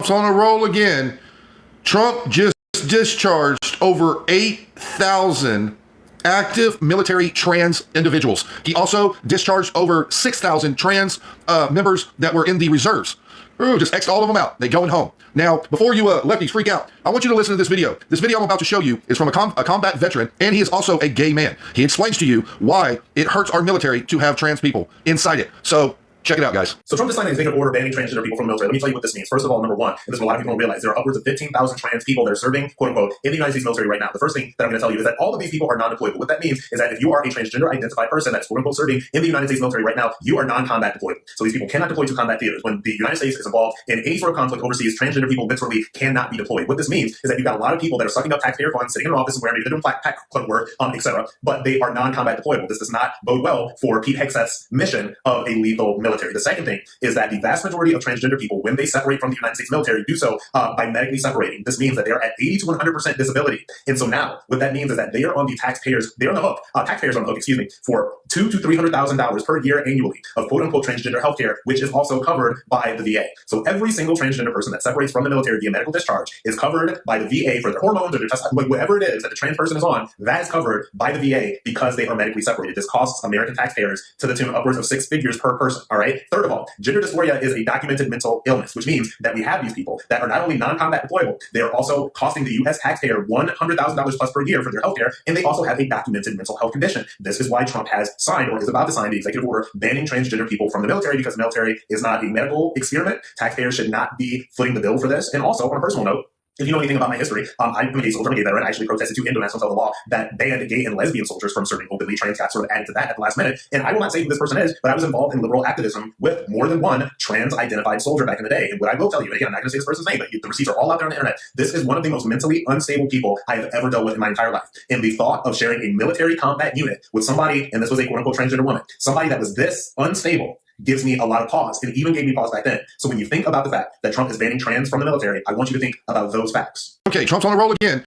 on a roll again. Trump just discharged over 8,000 active military trans individuals. He also discharged over 6,000 trans members that were in the reserves. Ooh, just X'd all of them out. They going home. Now, before you lefties freak out, I want you to listen to this video. This video I'm about to show you is from a combat veteran, and he is also a gay man. He explains to you why it hurts our military to have trans people inside it. So check it out, guys. So Trump just signed an executive order banning transgender people from the military. Let me tell you what this means. First of all, number one, and this is what a lot of people don't realize, there are upwards of 15,000 trans people that are serving, quote unquote, in the United States military right now. The first thing that I'm going to tell you is that all of these people are non-deployable. What that means is that if you are a transgender identified person that's, quote unquote, serving in the United States military right now, you are non-combat deployable. So these people cannot deploy to combat theaters. When the United States is involved in any sort of conflict overseas, transgender people literally cannot be deployed. What this means is that you've got a lot of people that are sucking up taxpayer funds, sitting in an office where maybe they're doing pack club work, etc., but they are non-combat deployable. This does not bode well for Pete Hegseth's mission of a lethal military. The second thing is that the vast majority of transgender people, when they separate from the United States military, do so by medically separating. This means that they are at 80 to 100% disability. And so now what that means is that they are on the taxpayers, they're on the hook, taxpayers on the hook, for $200,000 to $300,000 per year annually of quote unquote transgender healthcare, which is also covered by the VA. So every single transgender person that separates from the military via medical discharge is covered by the VA for their hormones or their whatever it is that the trans person is on. That is covered by the VA because they are medically separated. This costs American taxpayers to the tune of upwards of 6 figures per person. All right. Third of all, gender dysphoria is a documented mental illness, which means that we have these people that are not only non-combat deployable, they are also costing the U.S. taxpayer $100,000 plus per year for their healthcare, and they also have a documented mental health condition. This is why Trump has signed or is about to sign the executive order banning transgender people from the military, because the military is not a medical experiment. Taxpayers should not be footing the bill for this. And also, on a personal note, if you know anything about my history, I'm a gay soldier, I'm a gay veteran. I actually protested 2 international law that banned gay and lesbian soldiers from serving openly. Trans got sort of added to that at the last minute. And I will not say who this person is, but I was involved in liberal activism with more than one trans-identified soldier back in the day. And what I will tell you, and again, I'm not going to say this person's name, but the receipts are all out there on the internet. This is one of the most mentally unstable people I have ever dealt with in my entire life. And the thought of sharing a military combat unit with somebody, and this was a quote-unquote transgender woman, somebody that was this unstable, gives me a lot of pause, and even gave me pause back then. So when you think about the fact that Trump is banning trans from the military, I want you to think about those facts. Okay, Trump's on a roll again.